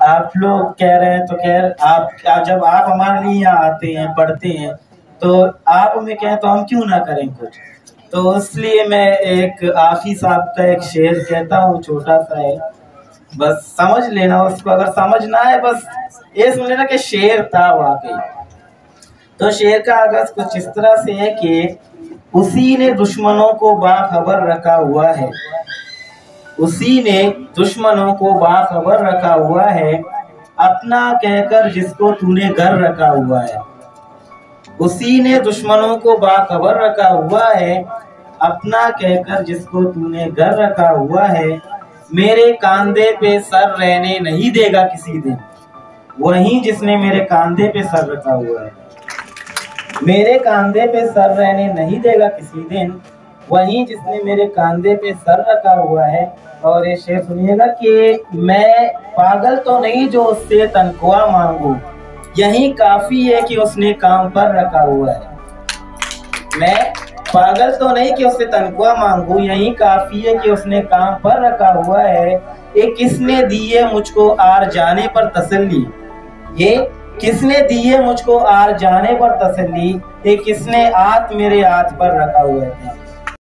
आप लोग कह रहे हैं तो खैर आप जब आप हमारे लिए यहाँ आते हैं पढ़ते हैं तो आप हमें कहें तो हम क्यों ना करें कुछ। तो इसलिए मैं एक आफी साहब का एक शेर कहता हूँ, छोटा सा है, बस समझ लेना उसको, अगर समझ ना आए बस ये समझ लेना कि शेर था वाकई। तो शेर का आगाज कुछ इस तरह से है कि उसी ने दुश्मनों को बाखबर रखा हुआ है, उसी ने दुश्मनों को बाखबर रखा हुआ है, अपना कहकर जिसको तूने घर रखा हुआ है। उसी ने दुश्मनों को बाखबर रखा हुआ है, अपना कहकर जिसको तूने घर रखा हुआ है। मेरे कांधे पे सर रहने नहीं देगा किसी दिन, वही जिसने मेरे कांधे पे सर रखा हुआ है। मेरे कांधे पे सर रहने नहीं देगा किसी दिन, वही जिसने मेरे कांधे पे सर रखा हुआ है। और ये शेर सुनिएगा कि मैं पागल तो नहीं जो उससे तनख्वाह मांगू, यही काफी है कि उसने काम पर रखा हुआ है। मैं पागल तो नहीं कि उससे तनख्वाह मांगू, यही काफी है कि उसने काम पर रखा हुआ है। ये किसने दी है मुझको आर जाने पर तसल्ली, ये किसने दी है मुझको आर जाने पर तसल्ली, ये किसने हाथ मेरे हाथ पर रखा हुआ है।